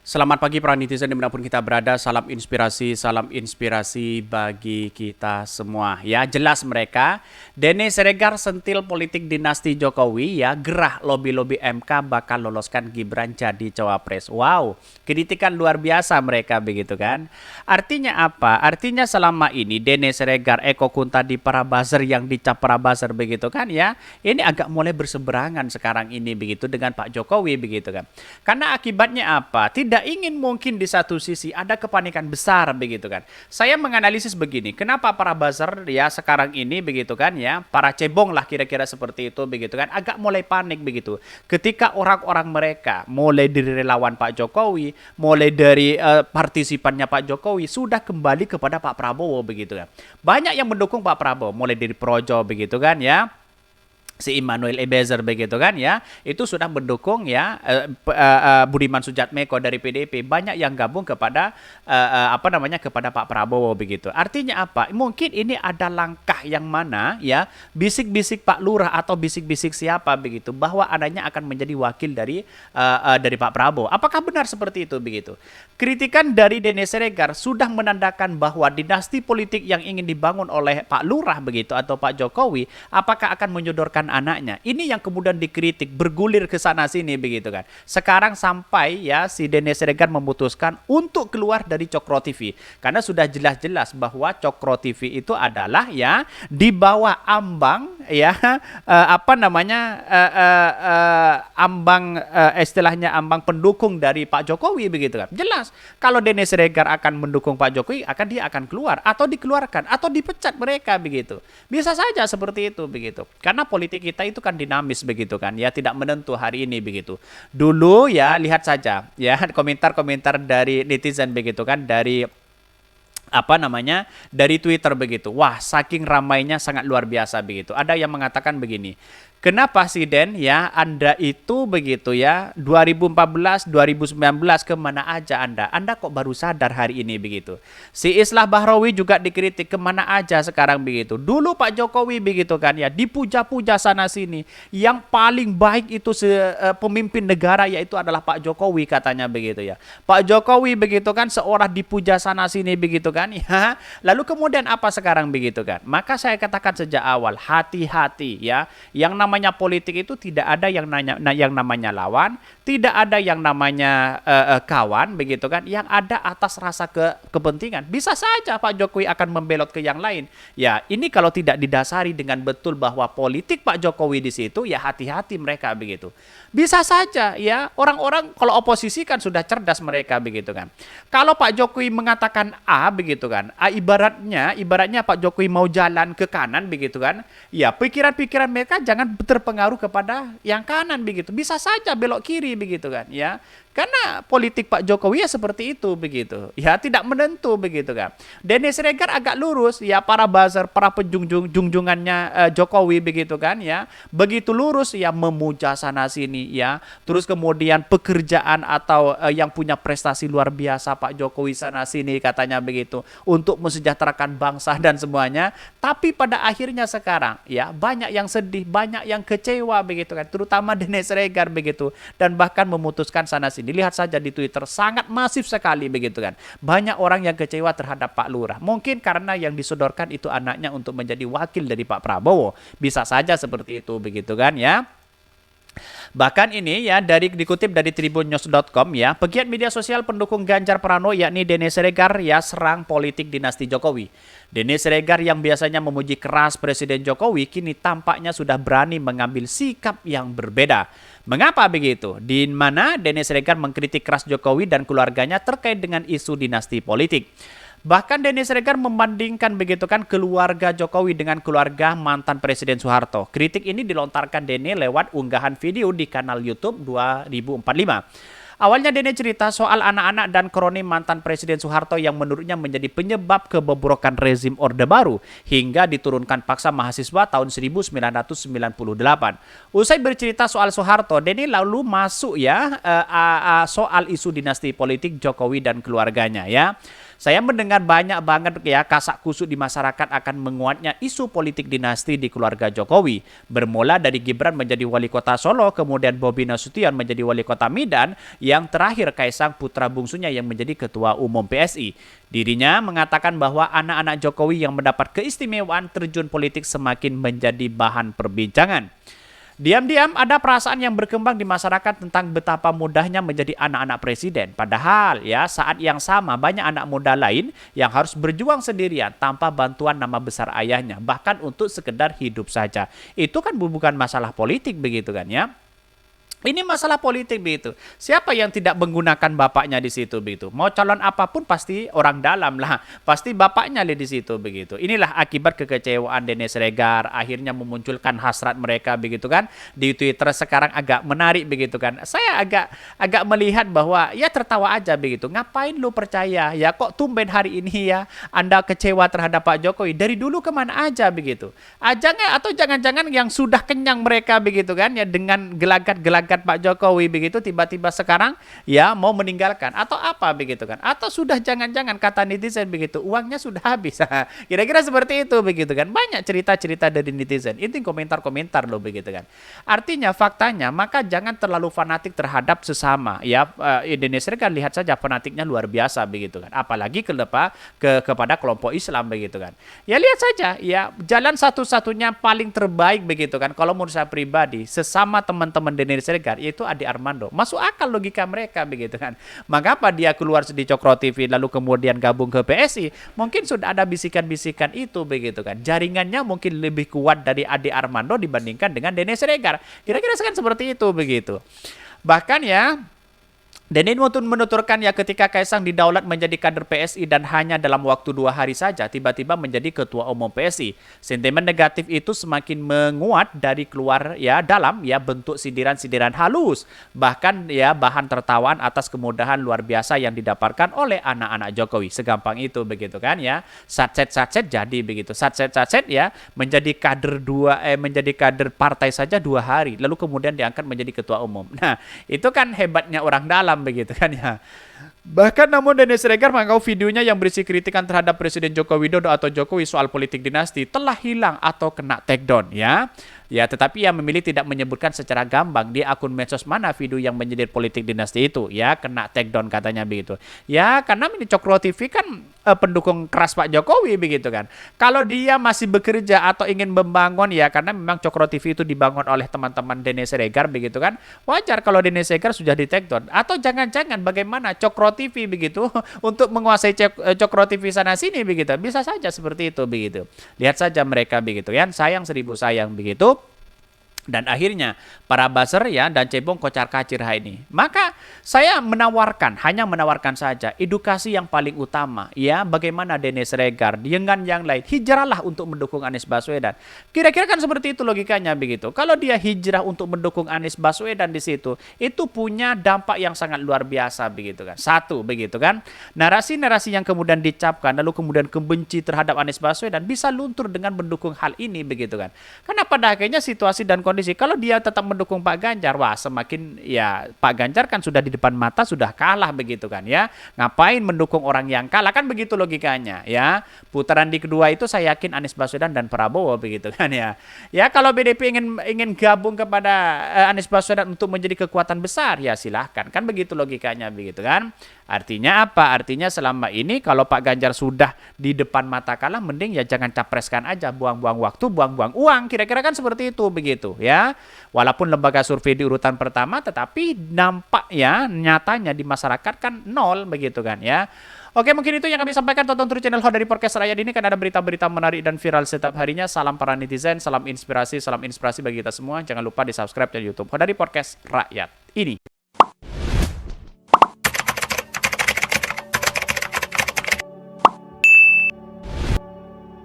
Selamat pagi para netizen dimanapun kita berada, salam inspirasi bagi kita semua. Ya jelas mereka, Dene Siregar sentil politik dinasti Jokowi ya, gerah lobi-lobi MK bakal loloskan Gibran jadi cawapres. Wow, kritikan luar biasa mereka begitu kan. Artinya apa? Artinya selama ini Dene Siregar, Eko Kuntadi, para buzzer yang dicap para buzzer begitu kan ya, ini agak mulai berseberangan sekarang ini begitu dengan Pak Jokowi begitu kan. Karena akibatnya apa? Tidak ingin mungkin di satu sisi ada kepanikan besar begitu kan. Saya menganalisis begini, kenapa para buzzer ya sekarang ini begitu kan ya, para cebong lah kira-kira seperti itu begitu kan, agak mulai panik begitu. Ketika orang-orang mereka mulai dari relawan Pak Jokowi, mulai dari partisipannya Pak Jokowi sudah kembali kepada Pak Prabowo begitu kan. Banyak yang mendukung Pak Prabowo, mulai dari Projo begitu kan ya, si Immanuel Ebezer begitu kan ya, itu sudah mendukung ya Budiman Sujatmiko dari PDIP, banyak yang gabung kepada kepada Pak Prabowo begitu. Artinya apa? Mungkin ini ada langkah yang mana ya, bisik-bisik Pak Lurah atau bisik-bisik siapa begitu bahwa adanya akan menjadi wakil dari Pak Prabowo. Apakah benar seperti itu begitu? Kritikan dari Dene Siregar sudah menandakan bahwa dinasti politik yang ingin dibangun oleh Pak Lurah begitu atau Pak Jokowi apakah akan menyodorkan anaknya. Ini yang kemudian dikritik, bergulir ke sana sini begitu kan. Sekarang sampai ya si Dene Siregar memutuskan untuk keluar dari Cokro TV. Karena sudah jelas-jelas bahwa Cokro TV itu adalah ya di bawah ambang ya istilahnya ambang pendukung dari Pak Jokowi begitu kan. Jelas kalau Dene Siregar akan mendukung Pak Jokowi, dia akan keluar atau dikeluarkan atau dipecat mereka begitu. Bisa saja seperti itu begitu. Karena politik kita itu kan dinamis begitu kan, ya tidak menentu hari ini begitu. Dulu ya lihat saja ya komentar-komentar dari netizen begitu kan, dari Twitter begitu. Wah, saking ramainya sangat luar biasa begitu. Ada yang mengatakan begini, kenapa sih Den ya Anda itu begitu ya 2014 2019 kemana aja Anda? Anda kok baru sadar hari ini begitu. Si Islah Bahrawi juga dikritik, kemana aja sekarang begitu. Dulu Pak Jokowi begitu kan ya dipuja-puja sana sini. Yang paling baik itu pemimpin negara yaitu adalah Pak Jokowi katanya begitu ya. Pak Jokowi begitu kan seorang dipuja sana sini begitu kan ya. Lalu kemudian apa sekarang begitu kan? Maka saya katakan sejak awal, hati-hati ya. Yang namanya politik itu tidak ada yang namanya lawan, tidak ada yang namanya kawan begitu kan. Yang ada atas rasa kepentingan. Bisa saja Pak Jokowi akan membelot ke yang lain. Ya, ini kalau tidak didasari dengan betul bahwa politik Pak Jokowi di situ, ya hati-hati mereka begitu. Bisa saja ya, orang-orang kalau oposisi kan sudah cerdas mereka begitu kan. Kalau Pak Jokowi mengatakan A begitu kan, ibaratnya Pak Jokowi mau jalan ke kanan begitu kan, ya pikiran-pikiran mereka jangan terpengaruh kepada yang kanan begitu. Bisa saja belok kiri begitu kan ya. Karena politik Pak Jokowi ya seperti itu begitu. Ya tidak menentu begitu kan. Dene Siregar agak lurus ya, para buzzer, para junjungannya Jokowi begitu kan ya. Begitu lurus ya, memuja sana sini ya. Terus kemudian pekerjaan atau yang punya prestasi luar biasa Pak Jokowi sana sini katanya begitu untuk mensejahterakan bangsa dan semuanya. Tapi pada akhirnya sekarang ya banyak yang sedih, banyak yang kecewa begitu kan. Terutama Dene Siregar begitu, dan bahkan memutuskan sana sini. Dilihat saja di Twitter sangat masif sekali begitu kan. Banyak orang yang kecewa terhadap Pak Lurah. Mungkin karena yang disodorkan itu anaknya untuk menjadi wakil dari Pak Prabowo. Bisa saja seperti itu begitu kan ya. Bahkan ini ya dikutip dari tribunnews.com ya, pegiat media sosial pendukung Ganjar Pranowo yakni Dene Siregar ya serang politik dinasti Jokowi. Dene Siregar yang biasanya memuji keras Presiden Jokowi kini tampaknya sudah berani mengambil sikap yang berbeda. Mengapa begitu? Di mana Dene Siregar mengkritik keras Jokowi dan keluarganya terkait dengan isu dinasti politik. Bahkan Dene Siregar membandingkan begitu kan keluarga Jokowi dengan keluarga mantan Presiden Soeharto. Kritik ini dilontarkan Dene lewat unggahan video di kanal YouTube 2045. Awalnya Dene cerita soal anak-anak dan kroni mantan Presiden Soeharto yang menurutnya menjadi penyebab kebobrokan rezim Orde Baru hingga diturunkan paksa mahasiswa tahun 1998. Usai bercerita soal Soeharto, Dene lalu masuk ya soal isu dinasti politik Jokowi dan keluarganya ya. Saya mendengar banyak banget ya kasak kusuk di masyarakat akan menguatnya isu politik dinasti di keluarga Jokowi. Bermula dari Gibran menjadi wali kota Solo, kemudian Bobi Nasution menjadi wali kota Medan, yang terakhir Kaisang putra bungsunya yang menjadi ketua umum PSI. Dirinya mengatakan bahwa anak-anak Jokowi yang mendapat keistimewaan terjun politik semakin menjadi bahan perbincangan. Diam-diam ada perasaan yang berkembang di masyarakat tentang betapa mudahnya menjadi anak-anak presiden. Padahal ya saat yang sama banyak anak muda lain yang harus berjuang sendirian tanpa bantuan nama besar ayahnya. Bahkan untuk sekedar hidup saja. Itu kan bukan masalah politik begitu kan ya. Ini masalah politik begitu. Siapa yang tidak menggunakan bapaknya di situ begitu? Mau calon apapun pasti orang dalam lah. Pasti bapaknya di situ begitu. Inilah akibat kekecewaan Denny Siregar akhirnya memunculkan hasrat mereka begitu kan. Di Twitter sekarang agak menarik begitu kan. Saya agak melihat bahwa ya tertawa aja begitu. Ngapain lu percaya? Ya kok tumben hari ini ya Anda kecewa terhadap Pak Jokowi? Dari dulu kemana aja begitu? Atau jangan-jangan yang sudah kenyang mereka begitu kan ya dengan gelagat-gelagat Pak Jokowi begitu tiba-tiba sekarang ya mau meninggalkan atau apa begitu kan, atau sudah jangan-jangan kata netizen begitu uangnya sudah habis. Kira-kira seperti itu begitu kan. Banyak cerita-cerita dari netizen, itu komentar-komentar loh begitu kan. Artinya faktanya maka jangan terlalu fanatik terhadap sesama ya. Indonesia kan lihat saja fanatiknya luar biasa begitu kan, apalagi kepada kelompok Islam begitu kan. Ya lihat saja ya, jalan satu-satunya paling terbaik begitu kan kalau menurut saya pribadi sesama teman-teman Indonesia yaitu Ade Armando. Masuk akal logika mereka begitu kan. Mengapa dia keluar di Cokro TV lalu kemudian gabung ke PSI? Mungkin sudah ada bisikan-bisikan itu begitu kan. Jaringannya mungkin lebih kuat dari Ade Armando dibandingkan dengan Denny Siregar. Kira-kira kan seperti itu begitu. Bahkan ya Denny menuturkan ya ketika Kaisang didaulat menjadi kader PSI dan hanya dalam waktu 2 hari saja tiba-tiba menjadi ketua umum PSI. Sentimen negatif itu semakin menguat dari keluar ya dalam ya bentuk sindiran-sindiran halus. Bahkan ya bahan tertawaan atas kemudahan luar biasa yang didapatkan oleh anak-anak Jokowi. Segampang itu begitu kan ya. Satset jadi begitu. Satset ya menjadi kader partai saja 2 hari lalu kemudian diangkat menjadi ketua umum. Nah, itu kan hebatnya orang dalam begitu kan ya. Bahkan namun Denny Siregar mengaku videonya yang berisi kritikan terhadap Presiden Joko Widodo atau Jokowi soal politik dinasti telah hilang atau kena take down ya. Ya, tetapi ia memilih tidak menyebutkan secara gamblang di akun medsos mana video yang menyindir politik dinasti itu. Ya, kena take down katanya begitu. Ya, karena ini Cokro TV kan pendukung keras Pak Jokowi begitu kan. Kalau dia masih bekerja atau ingin membangun ya karena memang Cokro TV itu dibangun oleh teman-teman Denny Siregar begitu kan. Wajar kalau Denny Siregar sudah di take down. Atau jangan-jangan bagaimana Cokro TV begitu untuk menguasai Cokro TV sana sini begitu. Bisa saja seperti itu begitu. Lihat saja mereka begitu kan. Sayang seribu sayang begitu. Dan akhirnya para buzzer ya dan cebong kocar kacir ini. Maka saya hanya menawarkan saja edukasi yang paling utama ya, bagaimana Denny Siregar dengan yang lain hijrahlah untuk mendukung Anies Baswedan. Kira-kira kan seperti itu logikanya begitu. Kalau dia hijrah untuk mendukung Anies Baswedan di situ, itu punya dampak yang sangat luar biasa begitu kan. Satu begitu kan. Narasi-narasi yang kemudian dicapkan lalu kemudian kebenci terhadap Anies Baswedan bisa luntur dengan mendukung hal ini begitu kan. Karena pada akhirnya situasi dan kondisi kalau dia tetap mendukung Pak Ganjar, wah semakin ya Pak Ganjar kan sudah di depan mata sudah kalah begitu kan ya. Ngapain mendukung orang yang kalah kan begitu logikanya ya. Putaran di kedua itu saya yakin Anies Baswedan dan Prabowo begitu kan ya. Ya kalau BDP ingin gabung kepada Anies Baswedan untuk menjadi kekuatan besar ya silahkan. Kan begitu logikanya begitu kan. Artinya apa? Artinya selama ini kalau Pak Ganjar sudah di depan mata kalah mending ya jangan capreskan aja, buang-buang waktu, buang-buang uang. Kira-kira kan seperti itu begitu ya. Walaupun lembaga survei di urutan pertama tetapi nampak ya nyatanya di masyarakat kan nol begitu kan ya. Oke, mungkin itu yang kami sampaikan. Tonton terus channel Hot dari Podcast Rakyat ini kan ada berita-berita menarik dan viral setiap harinya. Salam para netizen, salam inspirasi bagi kita semua. Jangan lupa di subscribe channel YouTube Hot dari Podcast Rakyat ini.